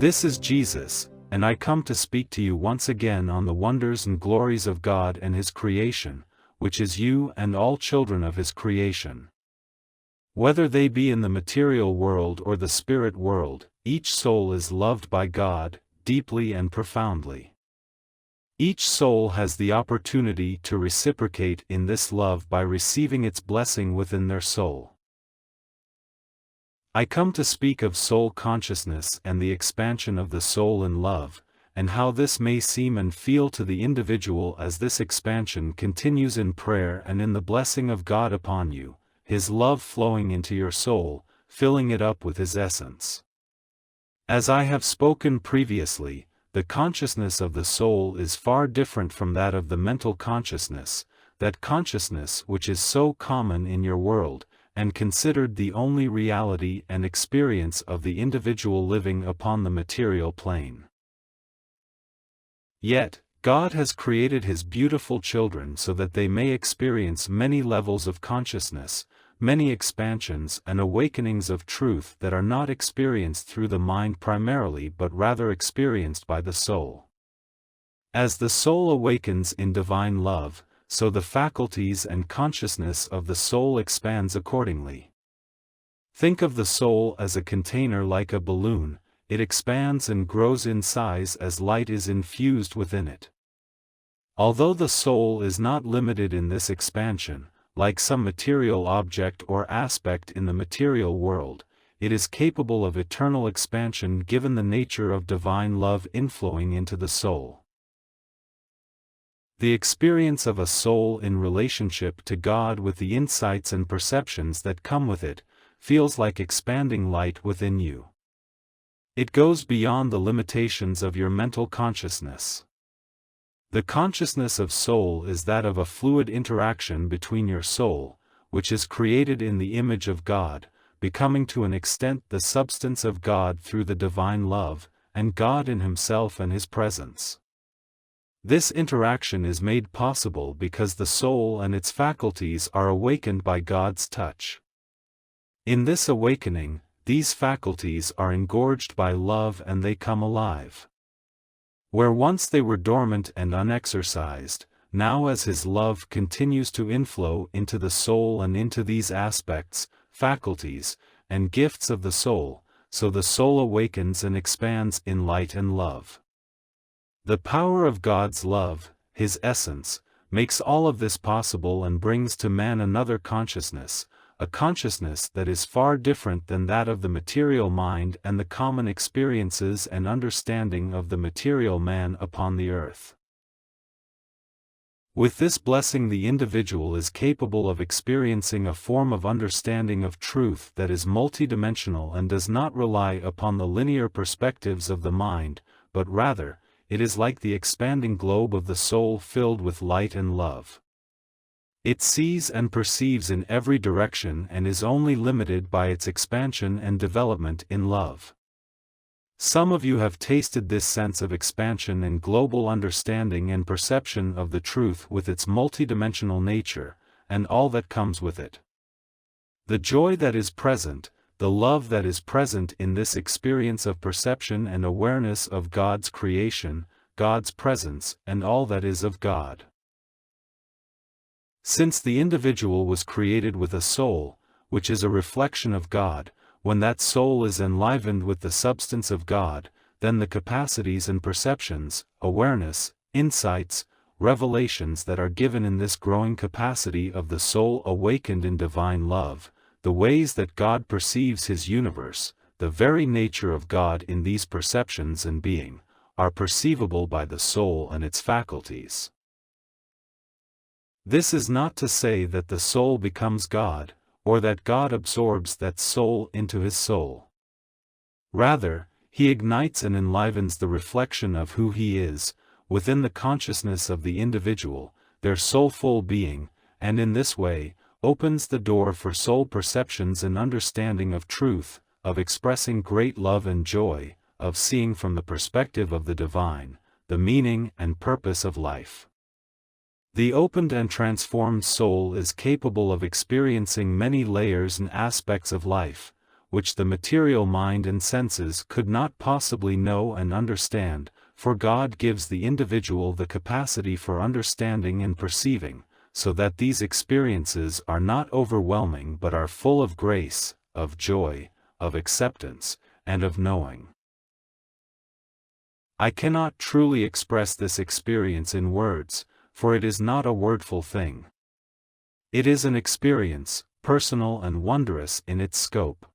This is Jesus, and I come to speak to you once again on the wonders and glories of God and His creation, which is you and all children of His creation. Whether they be in the material world or the spirit world, each soul is loved by God, deeply and profoundly. Each soul has the opportunity to reciprocate in this love by receiving its blessing within their soul. I come to speak of soul consciousness and the expansion of the soul in love, and how this may seem and feel to the individual as this expansion continues in prayer and in the blessing of God upon you, His love flowing into your soul, filling it up with His essence. As I have spoken previously, the consciousness of the soul is far different from that of the mental consciousness, that consciousness which is so common in your world, and considered the only reality and experience of the individual living upon the material plane. Yet, God has created His beautiful children so that they may experience many levels of consciousness, many expansions and awakenings of truth that are not experienced through the mind primarily but rather experienced by the soul. As the soul awakens in divine love, so the faculties and consciousness of the soul expands accordingly. Think of the soul as a container like a balloon. It expands and grows in size as light is infused within it. Although the soul is not limited in this expansion, like some material object or aspect in the material world, it is capable of eternal expansion given the nature of divine love inflowing into the soul. The experience of a soul in relationship to God with the insights and perceptions that come with it, feels like expanding light within you. It goes beyond the limitations of your mental consciousness. The consciousness of soul is that of a fluid interaction between your soul, which is created in the image of God, becoming to an extent the substance of God through the divine love, and God in Himself and His presence. This interaction is made possible because the soul and its faculties are awakened by God's touch. In this awakening, these faculties are engorged by love and they come alive. Where once they were dormant and unexercised, now as His love continues to inflow into the soul and into these aspects, faculties, and gifts of the soul, so the soul awakens and expands in light and love. The power of God's love, His essence, makes all of this possible and brings to man another consciousness, a consciousness that is far different than that of the material mind and the common experiences and understanding of the material man upon the earth. With this blessing the individual is capable of experiencing a form of understanding of truth that is multidimensional and does not rely upon the linear perspectives of the mind, but rather, it is like the expanding globe of the soul filled with light and love. It sees and perceives in every direction and is only limited by its expansion and development in love. Some of you have tasted this sense of expansion and global understanding and perception of the truth with its multidimensional nature, and all that comes with it. The joy that is present, the love that is present in this experience of perception and awareness of God's creation, God's presence, and all that is of God. Since the individual was created with a soul, which is a reflection of God, when that soul is enlivened with the substance of God, then the capacities and perceptions, awareness, insights, revelations that are given in this growing capacity of the soul awakened in divine love, the ways that God perceives His universe, the very nature of God in these perceptions and being, are perceivable by the soul and its faculties. This is not to say that the soul becomes God, or that God absorbs that soul into His soul. Rather, He ignites and enlivens the reflection of who He is, within the consciousness of the individual, their soulful being, and in this way, opens the door for soul perceptions and understanding of truth, of expressing great love and joy, of seeing from the perspective of the divine, the meaning and purpose of life. The opened and transformed soul is capable of experiencing many layers and aspects of life, which the material mind and senses could not possibly know and understand, for God gives the individual the capacity for understanding and perceiving, so that these experiences are not overwhelming but are full of grace, of joy, of acceptance, and of knowing. I cannot truly express this experience in words, for it is not a wordful thing. It is an experience, personal and wondrous in its scope.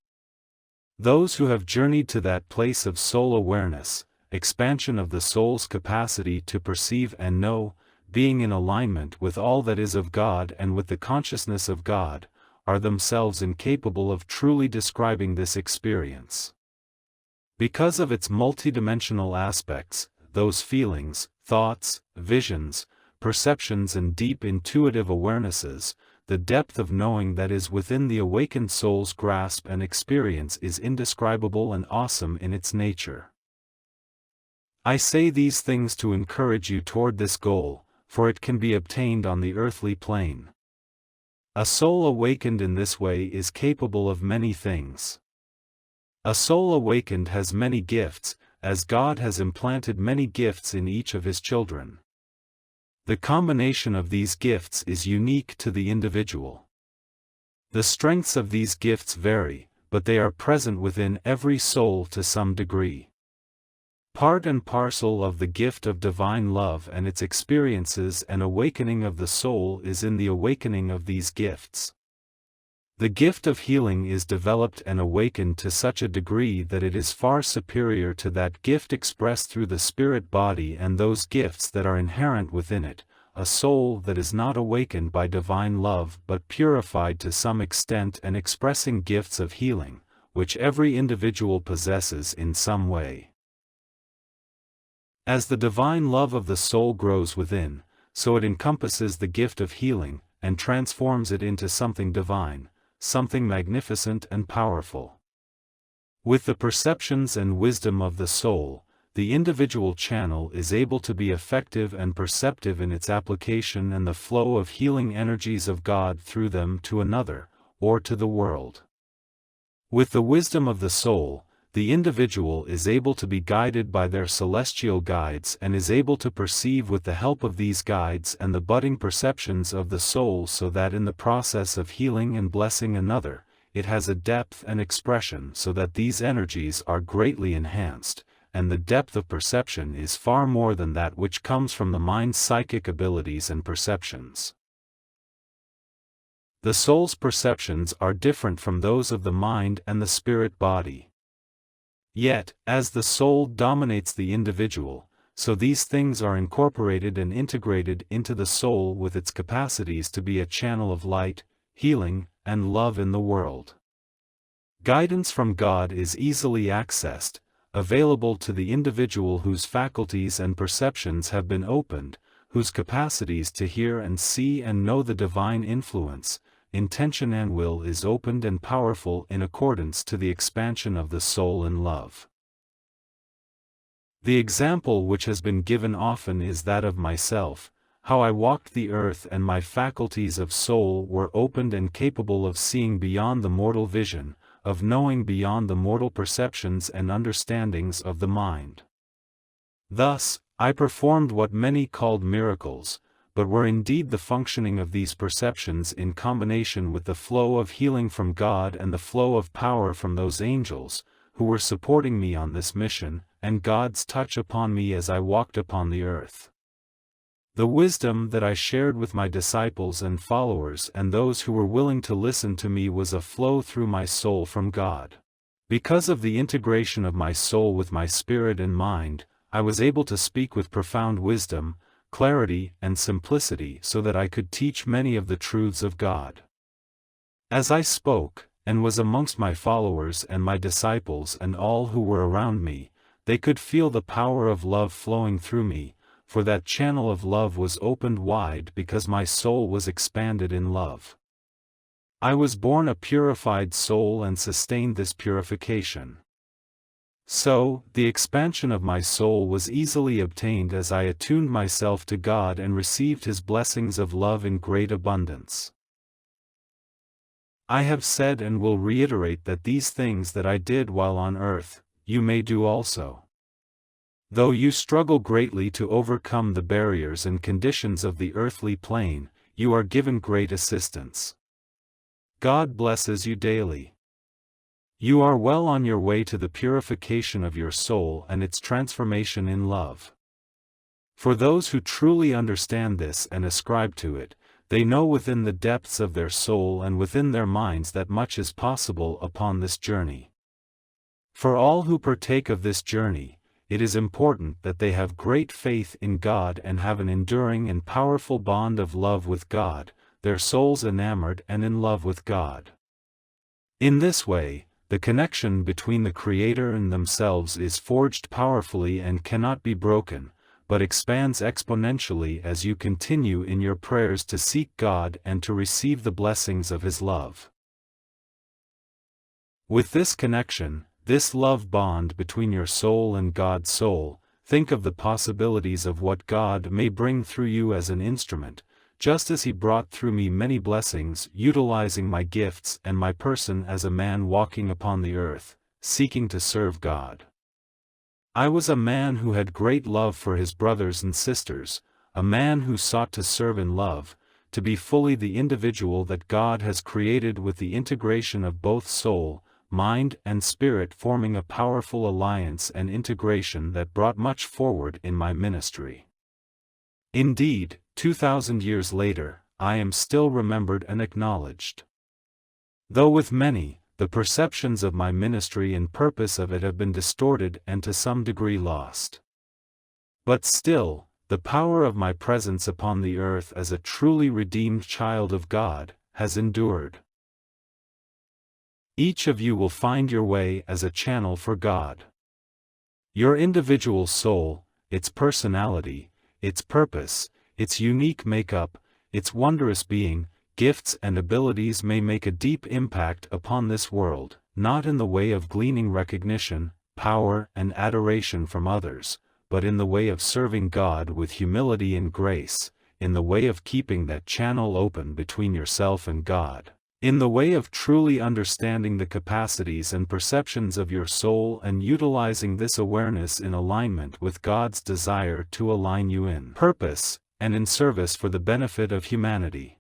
Those who have journeyed to that place of soul awareness, expansion of the soul's capacity to perceive and know, being in alignment with all that is of God and with the consciousness of God, are themselves incapable of truly describing this experience. Because of its multidimensional aspects, those feelings, thoughts, visions, perceptions and deep intuitive awarenesses, the depth of knowing that is within the awakened soul's grasp and experience is indescribable and awesome in its nature. I say these things to encourage you toward this goal, for it can be obtained on the earthly plane. A soul awakened in this way is capable of many things. A soul awakened has many gifts, as God has implanted many gifts in each of His children. The combination of these gifts is unique to the individual. The strengths of these gifts vary, but they are present within every soul to some degree. Part and parcel of the gift of divine love and its experiences and awakening of the soul is in the awakening of these gifts. The gift of healing is developed and awakened to such a degree that it is far superior to that gift expressed through the spirit body and those gifts that are inherent within it. A soul that is not awakened by divine love but purified to some extent and expressing gifts of healing, which every individual possesses in some way. As the divine love of the soul grows within, so it encompasses the gift of healing, and transforms it into something divine, something magnificent and powerful. With the perceptions and wisdom of the soul, the individual channel is able to be effective and perceptive in its application and the flow of healing energies of God through them to another, or to the world. With the wisdom of the soul, the individual is able to be guided by their celestial guides and is able to perceive with the help of these guides and the budding perceptions of the soul, so that in the process of healing and blessing another, it has a depth and expression so that these energies are greatly enhanced, and the depth of perception is far more than that which comes from the mind's psychic abilities and perceptions. The soul's perceptions are different from those of the mind and the spirit body. Yet, as the soul dominates the individual, so these things are incorporated and integrated into the soul with its capacities to be a channel of light, healing, and love in the world. Guidance from God is easily accessed, available to the individual whose faculties and perceptions have been opened, whose capacities to hear and see and know the divine influence, intention and will is opened and powerful in accordance to the expansion of the soul in love. The example which has been given often is that of myself, how I walked the earth and my faculties of soul were opened and capable of seeing beyond the mortal vision, of knowing beyond the mortal perceptions and understandings of the mind. Thus, I performed what many called miracles, but were indeed the functioning of these perceptions in combination with the flow of healing from God and the flow of power from those angels, who were supporting me on this mission, and God's touch upon me as I walked upon the earth. The wisdom that I shared with my disciples and followers and those who were willing to listen to me was a flow through my soul from God. Because of the integration of my soul with my spirit and mind, I was able to speak with profound wisdom, clarity and simplicity so that I could teach many of the truths of God. As I spoke, and was amongst my followers and my disciples and all who were around me, they could feel the power of love flowing through me, for that channel of love was opened wide because my soul was expanded in love. I was born a purified soul and sustained this purification. So, the expansion of my soul was easily obtained as I attuned myself to God and received His blessings of love in great abundance. I have said and will reiterate that these things that I did while on earth, you may do also. Though you struggle greatly to overcome the barriers and conditions of the earthly plane, you are given great assistance. God blesses you daily. You are well on your way to the purification of your soul and its transformation in love. For those who truly understand this and ascribe to it, they know within the depths of their soul and within their minds that much is possible upon this journey. For all who partake of this journey, it is important that they have great faith in God and have an enduring and powerful bond of love with God, their souls enamored and in love with God. In this way, the connection between the Creator and themselves is forged powerfully and cannot be broken, but expands exponentially as you continue in your prayers to seek God and to receive the blessings of His love. With this connection, this love bond between your soul and God's soul, think of the possibilities of what God may bring through you as an instrument, just as He brought through me many blessings, utilizing my gifts and my person as a man walking upon the earth, seeking to serve God. I was a man who had great love for his brothers and sisters, a man who sought to serve in love, to be fully the individual that God has created with the integration of both soul, mind and spirit forming a powerful alliance and integration that brought much forward in my ministry. Indeed, 2,000 years later, I am still remembered and acknowledged. Though with many, the perceptions of my ministry and purpose of it have been distorted and to some degree lost. But still, the power of my presence upon the earth as a truly redeemed child of God, has endured. Each of you will find your way as a channel for God. Your individual soul, its personality, its purpose, its unique makeup, its wondrous being, gifts and abilities may make a deep impact upon this world, not in the way of gleaning recognition, power and adoration from others, but in the way of serving God with humility and grace, in the way of keeping that channel open between yourself and God, in the way of truly understanding the capacities and perceptions of your soul and utilizing this awareness in alignment with God's desire to align you in purpose and in service for the benefit of humanity.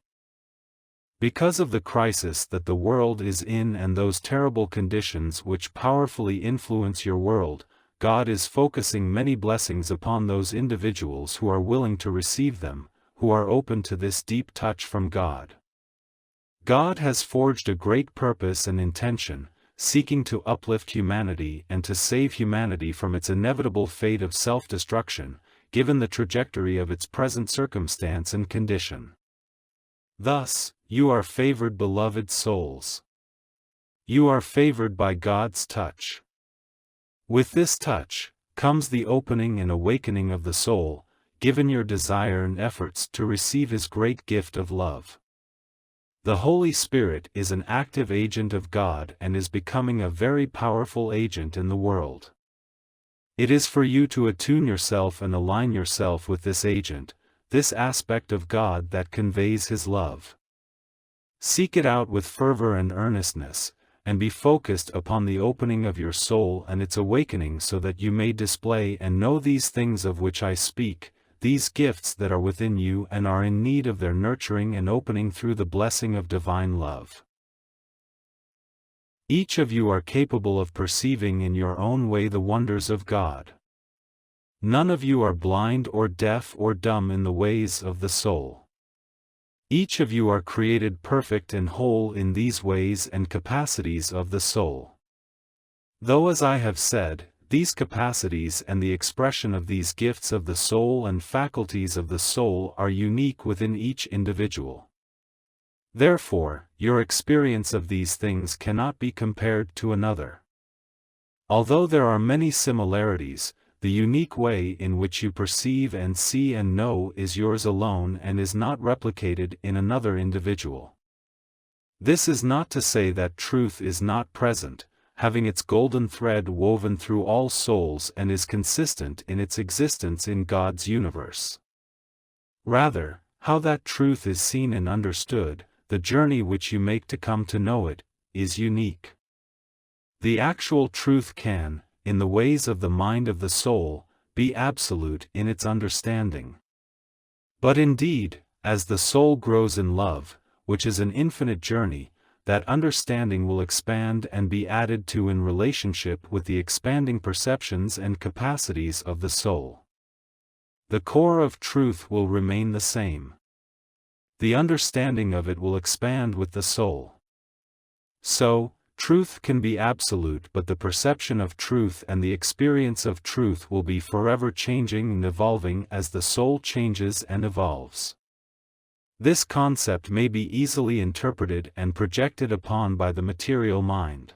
Because of the crisis that the world is in and those terrible conditions which powerfully influence your world, God is focusing many blessings upon those individuals who are willing to receive them, who are open to this deep touch from God. God has forged a great purpose and intention, seeking to uplift humanity and to save humanity from its inevitable fate of self-destruction, given the trajectory of its present circumstance and condition. Thus, you are favored, beloved souls. You are favored by God's touch. With this touch, comes the opening and awakening of the soul, given your desire and efforts to receive His great gift of love. The Holy Spirit is an active agent of God and is becoming a very powerful agent in the world. It is for you to attune yourself and align yourself with this agent, this aspect of God that conveys His love. Seek it out with fervor and earnestness, and be focused upon the opening of your soul and its awakening so that you may display and know these things of which I speak, these gifts that are within you and are in need of their nurturing and opening through the blessing of divine love. Each of you are capable of perceiving in your own way the wonders of God. None of you are blind or deaf or dumb in the ways of the soul. Each of you are created perfect and whole in these ways and capacities of the soul. Though, as I have said, these capacities and the expression of these gifts of the soul and faculties of the soul are unique within each individual. Therefore, your experience of these things cannot be compared to another. Although there are many similarities, the unique way in which you perceive and see and know is yours alone and is not replicated in another individual. This is not to say that truth is not present, having its golden thread woven through all souls and is consistent in its existence in God's universe. Rather, how that truth is seen and understood, the journey which you make to come to know it, is unique. The actual truth can, in the ways of the mind of the soul, be absolute in its understanding. But indeed, as the soul grows in love, which is an infinite journey, that understanding will expand and be added to in relationship with the expanding perceptions and capacities of the soul. The core of truth will remain the same. The understanding of it will expand with the soul. So, truth can be absolute, but the perception of truth and the experience of truth will be forever changing and evolving as the soul changes and evolves. This concept may be easily interpreted and projected upon by the material mind.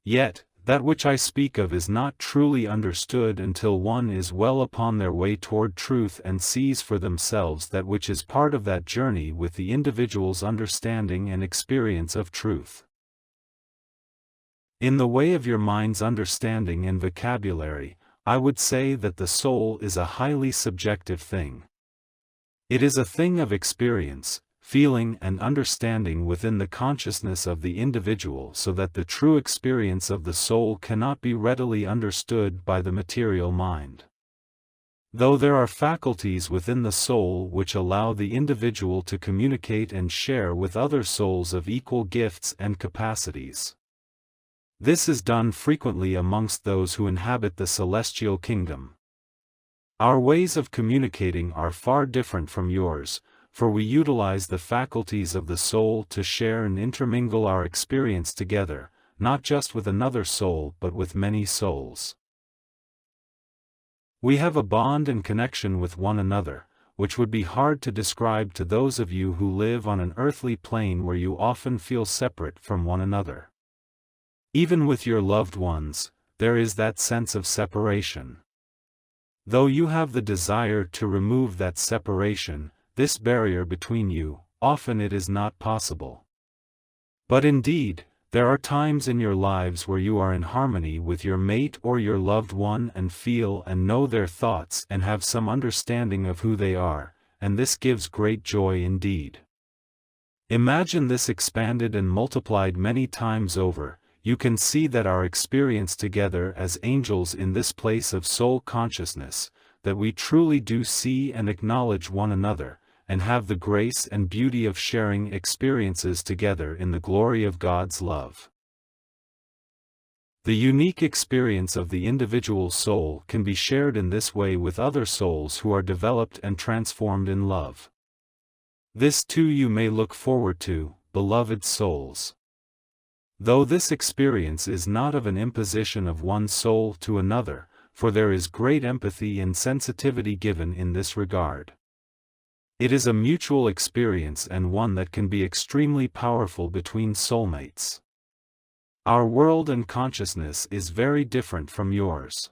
Yet, that which I speak of is not truly understood until one is well upon their way toward truth and sees for themselves that which is part of that journey with the individual's understanding and experience of truth. In the way of your mind's understanding and vocabulary, I would say that the soul is a highly subjective thing. It is a thing of experience, feeling and understanding within the consciousness of the individual, so that the true experience of the soul cannot be readily understood by the material mind. Though there are faculties within the soul which allow the individual to communicate and share with other souls of equal gifts and capacities. This is done frequently amongst those who inhabit the celestial kingdom. Our ways of communicating are far different from yours, for we utilize the faculties of the soul to share and intermingle our experience together, not just with another soul but with many souls. We have a bond and connection with one another, which would be hard to describe to those of you who live on an earthly plane where you often feel separate from one another. Even with your loved ones, there is that sense of separation. Though you have the desire to remove that separation, this barrier between you, often it is not possible. But indeed, there are times in your lives where you are in harmony with your mate or your loved one and feel and know their thoughts and have some understanding of who they are, and this gives great joy indeed. Imagine this expanded and multiplied many times over. You can see that our experience together as angels in this place of soul consciousness, that we truly do see and acknowledge one another, and have the grace and beauty of sharing experiences together in the glory of God's love. The unique experience of the individual soul can be shared in this way with other souls who are developed and transformed in love. This too you may look forward to, beloved souls. Though this experience is not of an imposition of one soul to another, for there is great empathy and sensitivity given in this regard. It is a mutual experience and one that can be extremely powerful between soulmates. Our world and consciousness is very different from yours.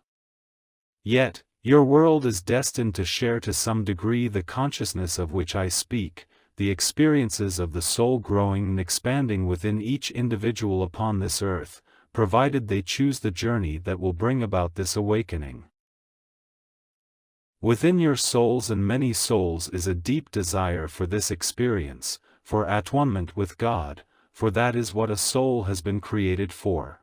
Yet, your world is destined to share to some degree the consciousness of which I speak, the experiences of the soul growing and expanding within each individual upon this earth, provided they choose the journey that will bring about this awakening. Within your souls and many souls is a deep desire for this experience, for at-one-ment with God, for that is what a soul has been created for.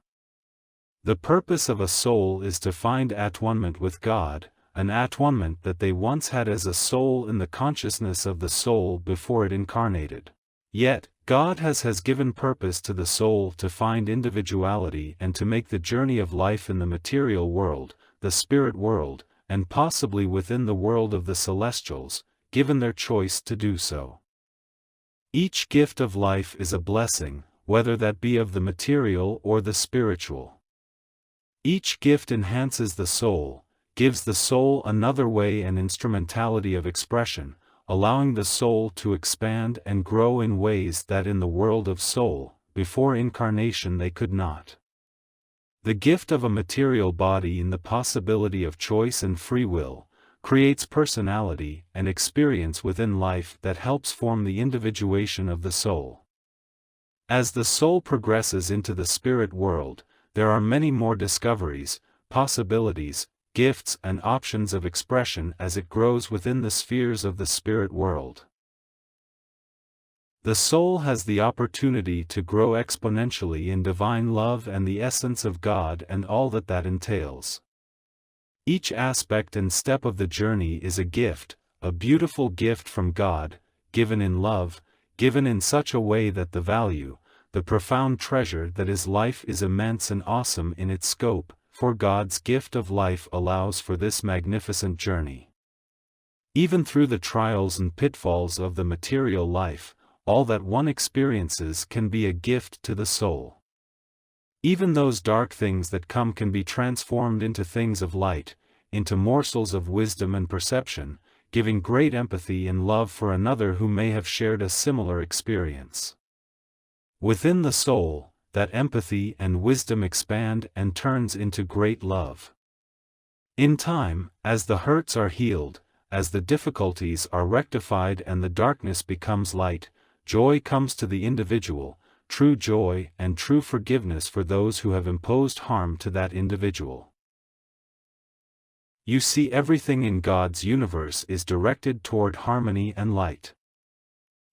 The purpose of a soul is to find at-one-ment with God, an at-one-ment that they once had as a soul in the consciousness of the soul before it incarnated. Yet, God has given purpose to the soul to find individuality and to make the journey of life in the material world, the spirit world, and possibly within the world of the celestials, given their choice to do so. Each gift of life is a blessing, whether that be of the material or the spiritual. Each gift enhances the soul, gives the soul another way and instrumentality of expression, allowing the soul to expand and grow in ways that in the world of soul, before incarnation they could not. The gift of a material body in the possibility of choice and free will, creates personality and experience within life that helps form the individuation of the soul. As the soul progresses into the spirit world, there are many more discoveries, possibilities, gifts and options of expression as it grows within the spheres of the spirit world. The soul has the opportunity to grow exponentially in divine love and the essence of God and all that that entails. Each aspect and step of the journey is a gift, a beautiful gift from God, given in love, given in such a way that the value, the profound treasure that is life is immense and awesome in its scope, for God's gift of life allows for this magnificent journey. Even through the trials and pitfalls of the material life, all that one experiences can be a gift to the soul. Even those dark things that come can be transformed into things of light, into morsels of wisdom and perception, giving great empathy and love for another who may have shared a similar experience. Within the soul, that empathy and wisdom expand and turns into great love. In time, as the hurts are healed, as the difficulties are rectified and the darkness becomes light, joy comes to the individual, true joy and true forgiveness for those who have imposed harm to that individual. You see, everything in God's universe is directed toward harmony and light.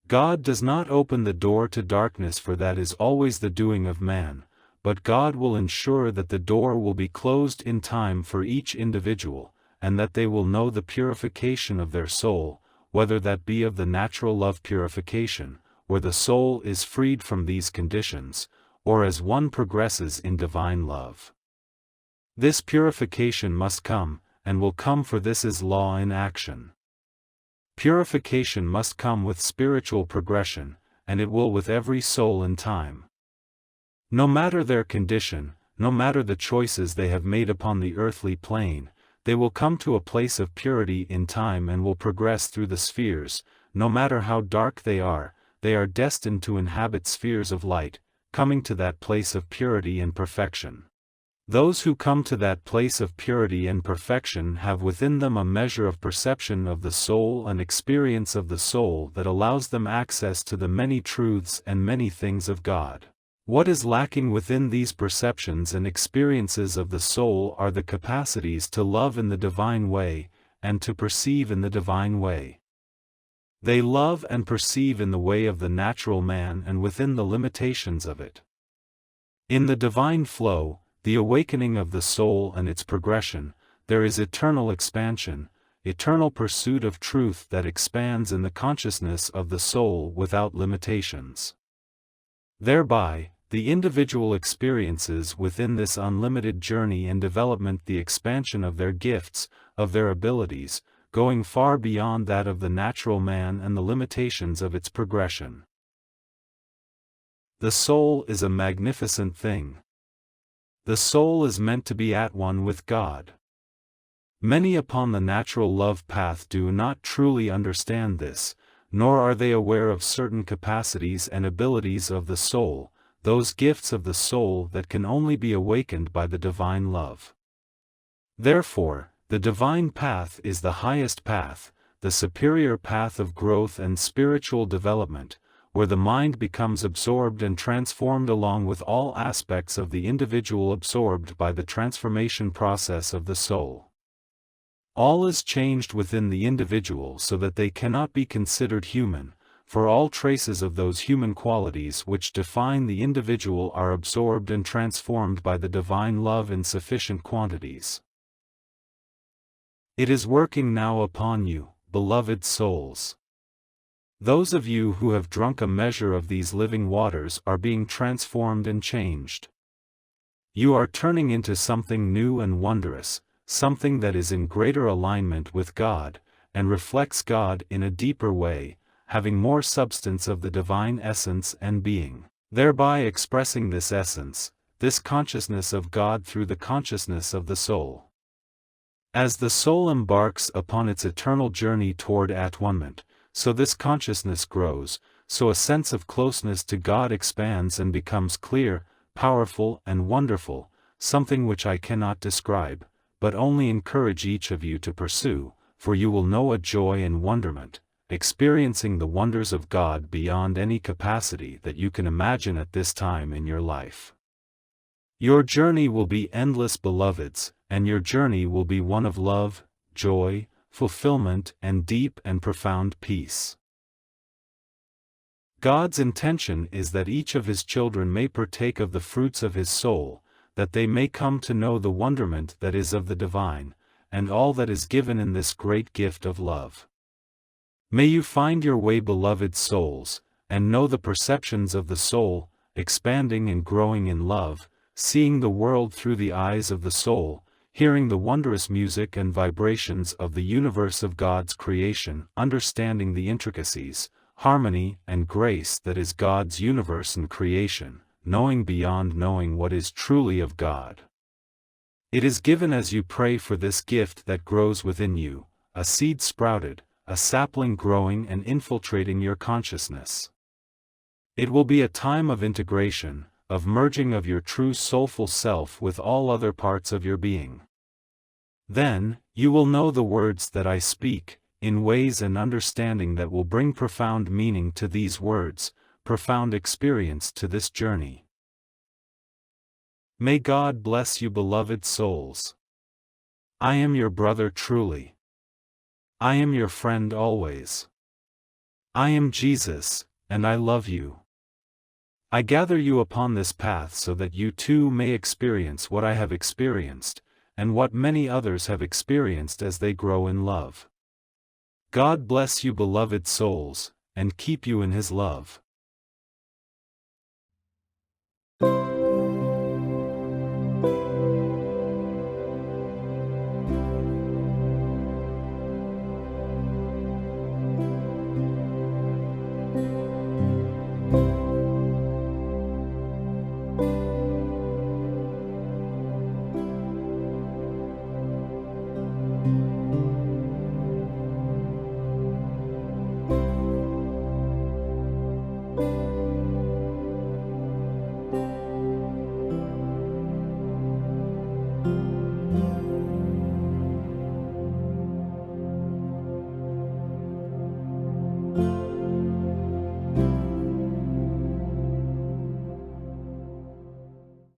God does not open the door to darkness, for that is always the doing of man, but God will ensure that the door will be closed in time for each individual, and that they will know the purification of their soul, whether that be of the natural love purification, where the soul is freed from these conditions, or as one progresses in divine love. This purification must come, and will come, for this is law in action. Purification must come with spiritual progression, and it will with every soul in time. No matter their condition, no matter the choices they have made upon the earthly plane, they will come to a place of purity in time and will progress through the spheres. No matter how dark they are destined to inhabit spheres of light, coming to that place of purity and perfection. Those who come to that place of purity and perfection have within them a measure of perception of the soul and experience of the soul that allows them access to the many truths and many things of God. What is lacking within these perceptions and experiences of the soul are the capacities to love in the divine way, and to perceive in the divine way. They love and perceive in the way of the natural man and within the limitations of it. In the divine flow, the awakening of the soul and its progression, there is eternal expansion, eternal pursuit of truth that expands in the consciousness of the soul without limitations. Thereby, the individual experiences within this unlimited journey and development the expansion of their gifts, of their abilities, going far beyond that of the natural man and the limitations of its progression. The soul is a magnificent thing. The soul is meant to be at one with God. Many upon the natural love path do not truly understand this, nor are they aware of certain capacities and abilities of the soul, those gifts of the soul that can only be awakened by the divine love. Therefore, the divine path is the highest path, the superior path of growth and spiritual development, where the mind becomes absorbed and transformed along with all aspects of the individual absorbed by the transformation process of the soul. All is changed within the individual so that they cannot be considered human, for all traces of those human qualities which define the individual are absorbed and transformed by the divine love in sufficient quantities. It is working now upon you, beloved souls. Those of you who have drunk a measure of these living waters are being transformed and changed. You are turning into something new and wondrous, something that is in greater alignment with God, and reflects God in a deeper way, having more substance of the divine essence and being, thereby expressing this essence, this consciousness of God through the consciousness of the soul. As the soul embarks upon its eternal journey toward at-one-ment, so this consciousness grows, so a sense of closeness to God expands and becomes clear, powerful and wonderful, something which I cannot describe, but only encourage each of you to pursue, for you will know a joy and wonderment, experiencing the wonders of God beyond any capacity that you can imagine at this time in your life. Your journey will be endless, beloveds, and your journey will be one of love, joy, fulfillment, and deep and profound peace. God's intention is that each of His children may partake of the fruits of His soul, that they may come to know the wonderment that is of the divine, and all that is given in this great gift of love. May you find your way, beloved souls, and know the perceptions of the soul, expanding and growing in love, seeing the world through the eyes of the soul, hearing the wondrous music and vibrations of the universe of God's creation, understanding the intricacies, harmony, and grace that is God's universe and creation, knowing beyond knowing what is truly of God. It is given as you pray for this gift that grows within you, a seed sprouted, a sapling growing and infiltrating your consciousness. It will be a time of integration, of merging of your true soulful self with all other parts of your being. Then, you will know the words that I speak, in ways and understanding that will bring profound meaning to these words, profound experience to this journey. May God bless you, beloved souls. I am your brother truly. I am your friend always. I am Jesus, and I love you. I gather you upon this path so that you too may experience what I have experienced, and what many others have experienced as they grow in love. God bless you, beloved souls, and keep you in His love.